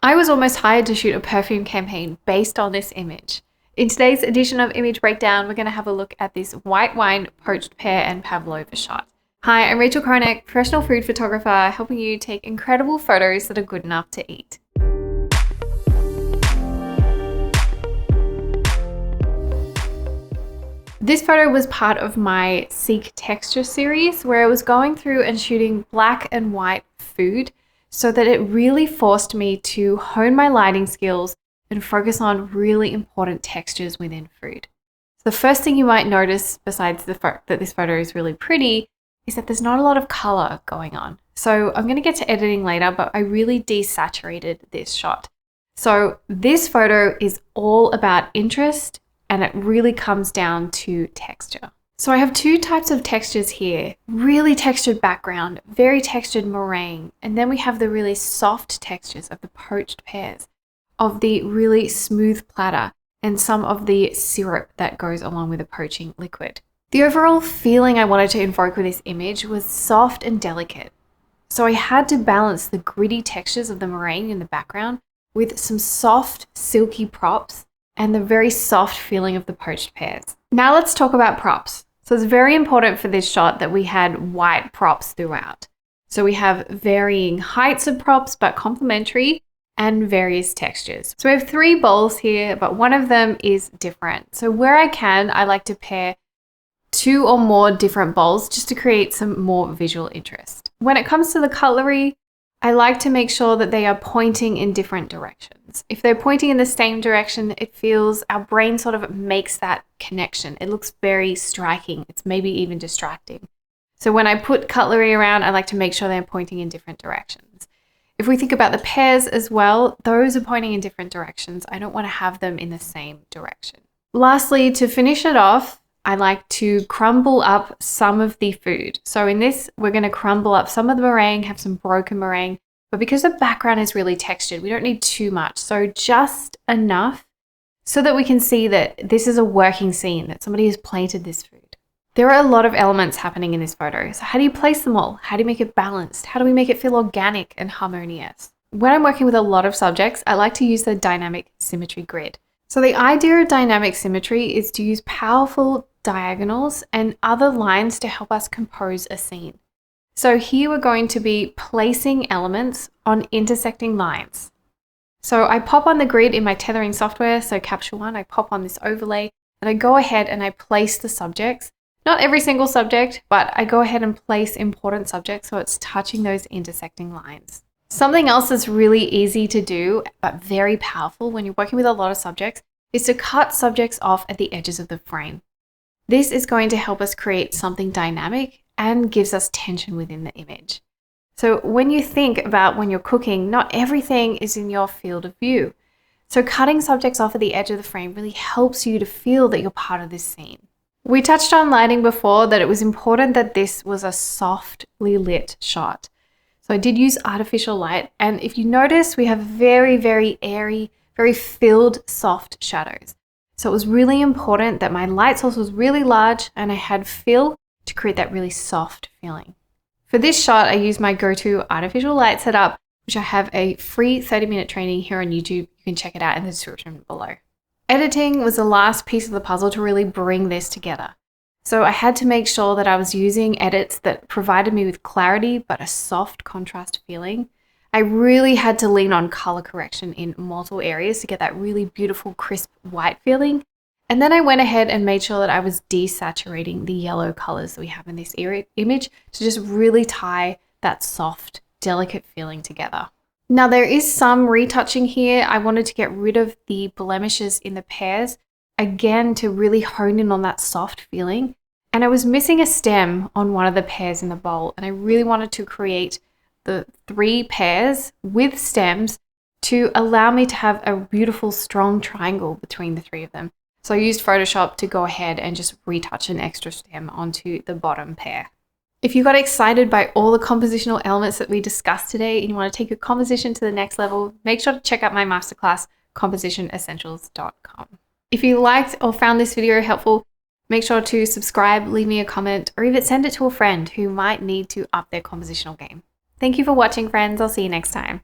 I was almost hired to shoot a perfume campaign based on this image. In today's edition of Image Breakdown, we're going to have a look at this white wine poached pear and pavlova shot. Hi, I'm Rachel Kronek, professional food photographer, helping you take incredible photos that are good enough to eat. This photo was part of my Seek Texture series where I was going through and shooting black and white food so that it really forced me to hone my lighting skills and focus on really important textures within food. So the first thing you might notice, besides the fact that this photo is really pretty, is that there's not a lot of color going on. So I'm going to get to editing later, but I really desaturated this shot. So this photo is all about interest, and it really comes down to texture. So I have two types of textures here, really textured background, very textured meringue, and then we have the really soft textures of the poached pears, of the really smooth platter, and some of the syrup that goes along with the poaching liquid. The overall feeling I wanted to invoke with this image was soft and delicate. So I had to balance the gritty textures of the meringue in the background with some soft, silky props and the very soft feeling of the poached pears. Now let's talk about props. So it's very important for this shot that we had white props throughout. So we have varying heights of props, but complementary, and various textures. So we have 3 bowls here, but one of them is different. So where I can, I like to pair 2 or more different bowls just to create some more visual interest. When it comes to the cutlery, I like to make sure that they are pointing in different directions. If they're pointing in the same direction, it feels, our brain sort of makes that connection. It looks very striking. It's maybe even distracting. So when I put cutlery around, I like to make sure they're pointing in different directions. If we think about the pears as well, those are pointing in different directions. I don't want to have them in the same direction. Lastly, to finish it off, I like to crumble up some of the food. So in this, we're going to crumble up some of the meringue, have some broken meringue, but because the background is really textured, we don't need too much. So just enough so that we can see that this is a working scene, that somebody has plated this food. There are a lot of elements happening in this photo. So how do you place them all? How do you make it balanced? How do we make it feel organic and harmonious? When I'm working with a lot of subjects, I like to use the dynamic symmetry grid. So the idea of dynamic symmetry is to use powerful diagonals and other lines to help us compose a scene. So here we're going to be placing elements on intersecting lines. So I pop on the grid in my tethering software, so Capture One, I pop on this overlay and I go ahead and I place the subjects. Not every single subject, but I go ahead and place important subjects so it's touching those intersecting lines. Something else that's really easy to do, but very powerful when you're working with a lot of subjects, is to cut subjects off at the edges of the frame. This is going to help us create something dynamic and gives us tension within the image. So when you think about when you're cooking, not everything is in your field of view. So cutting subjects off at the edge of the frame really helps you to feel that you're part of this scene. We touched on lighting before, that it was important that this was a softly lit shot. So I did use artificial light, and if you notice, we have very, very airy, very filled, soft shadows. So it was really important that my light source was really large and I had fill to create that really soft feeling. For this shot, I used my go-to artificial light setup, which I have a free 30-minute training here on YouTube. You can check it out in the description below. Editing was the last piece of the puzzle to really bring this together. So I had to make sure that I was using edits that provided me with clarity, but a soft contrast feeling. I really had to lean on color correction in multiple areas to get that really beautiful, crisp white feeling. And then I went ahead and made sure that I was desaturating the yellow colors that we have in this image to just really tie that soft, delicate feeling together. Now there is some retouching here. I wanted to get rid of the blemishes in the pears, again, to really hone in on that soft feeling. And I was missing a stem on one of the pears in the bowl, and I really wanted to create the 3 pears with stems to allow me to have a beautiful, strong triangle between the 3 of them. So I used Photoshop to go ahead and just retouch an extra stem onto the bottom pear. If you got excited by all the compositional elements that we discussed today and you want to take your composition to the next level, make sure to check out my masterclass, compositionessentials.com. If you liked or found this video helpful, make sure to subscribe, leave me a comment, or even send it to a friend who might need to up their compositional game. Thank you for watching, friends. I'll see you next time.